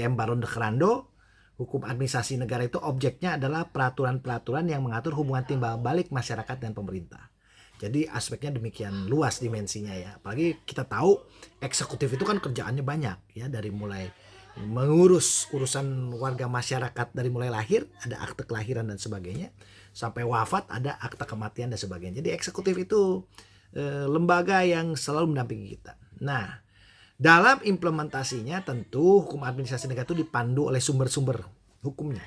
UGM Baron de Crandall, hukum administrasi negara itu objeknya adalah peraturan-peraturan yang mengatur hubungan timbal balik masyarakat dan pemerintah. Jadi aspeknya demikian luas dimensinya ya. Apalagi kita tahu eksekutif itu kan kerjaannya banyak ya, dari mulai mengurus urusan warga masyarakat dari mulai lahir, ada akte kelahiran dan sebagainya, sampai wafat ada akte kematian dan sebagainya. Jadi eksekutif itu lembaga yang selalu mendampingi kita. Nah, dalam implementasinya tentu hukum administrasi negara itu dipandu oleh sumber-sumber hukumnya.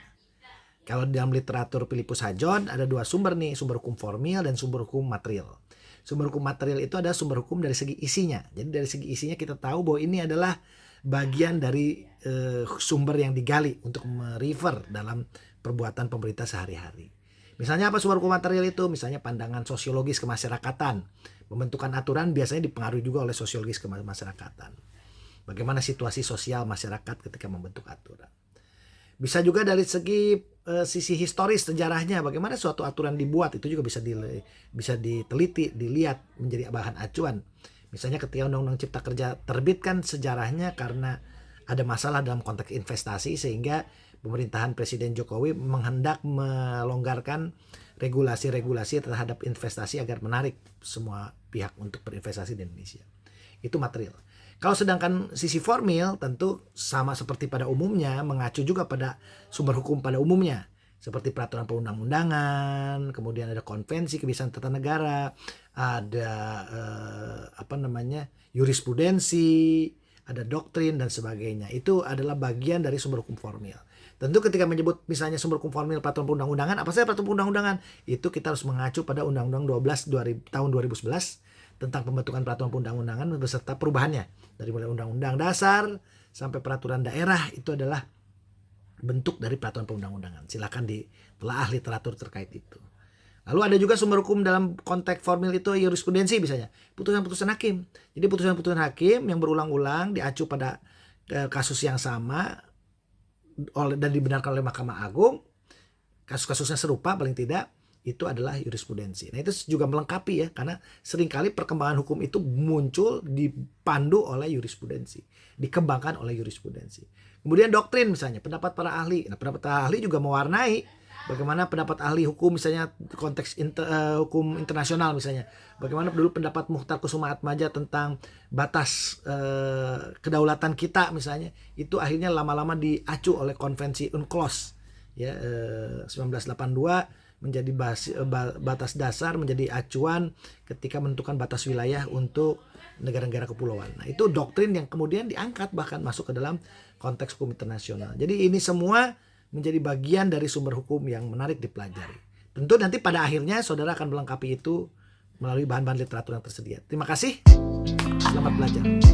Kalau dalam literatur Philippus Hadjon ada dua sumber nih, sumber hukum formil dan sumber hukum material. Sumber hukum material itu ada sumber hukum dari segi isinya. Jadi dari segi isinya kita tahu bahwa ini adalah bagian dari sumber yang digali untuk merefer dalam perbuatan pemerintah sehari-hari. Misalnya apa sumber hukum material itu? Misalnya pandangan sosiologis kemasyarakatan. Pembentukan aturan biasanya dipengaruhi juga oleh sosiologis kemasyarakatan. Bagaimana situasi sosial masyarakat ketika membentuk aturan. Bisa juga dari segi sisi historis sejarahnya, bagaimana suatu aturan dibuat, itu juga bisa diteliti, dilihat menjadi bahan acuan. Misalnya ketika Undang-Undang Cipta Kerja terbit kan sejarahnya karena ada masalah dalam konteks investasi sehingga pemerintahan Presiden Jokowi menghendak melonggarkan regulasi-regulasi terhadap investasi agar menarik semua pihak untuk berinvestasi di Indonesia. Itu material. Kalau sedangkan sisi formil tentu sama seperti pada umumnya, mengacu juga pada sumber hukum pada umumnya. Seperti peraturan perundang-undangan, kemudian ada konvensi kebiasaan tata negara, ada jurisprudensi, ada doktrin dan sebagainya. Itu adalah bagian dari sumber hukum formil. Tentu ketika menyebut misalnya sumber hukum formil peraturan perundang-undangan, apa saja peraturan perundang-undangan? Itu kita harus mengacu pada Undang-Undang 12 tahun 2011 tentang pembentukan peraturan perundang-undangan beserta perubahannya. Dari mulai Undang-Undang Dasar sampai peraturan daerah itu adalah bentuk dari peraturan perundang-undangan. Silakan ditelaah literatur terkait itu. Lalu ada juga sumber hukum dalam konteks formil itu jurisprudensi misalnya. Putusan-putusan hakim. Jadi putusan-putusan hakim yang berulang-ulang diacu pada kasus yang sama dan dibenarkan oleh Mahkamah Agung. Kasus-kasusnya serupa paling tidak. Itu adalah jurisprudensi. Nah itu juga melengkapi ya, karena seringkali perkembangan hukum itu muncul dipandu oleh jurisprudensi, dikembangkan oleh jurisprudensi. Kemudian doktrin misalnya, pendapat para ahli. Nah pendapat para ahli juga mewarnai bagaimana pendapat ahli hukum misalnya konteks hukum internasional misalnya. Bagaimana dulu pendapat Muchtar Kusuma-Atmaja tentang batas kedaulatan kita misalnya. Itu akhirnya lama-lama diacu oleh konvensi UNCLOS ya 1982 menjadi batas dasar, menjadi acuan ketika menentukan batas wilayah untuk negara-negara kepulauan. Nah itu doktrin yang kemudian diangkat bahkan masuk ke dalam konteks hukum internasional. Jadi ini semua menjadi bagian dari sumber hukum yang menarik dipelajari. Tentu nanti pada akhirnya saudara akan melengkapi itu melalui bahan-bahan literatur yang tersedia. Terima kasih, selamat belajar.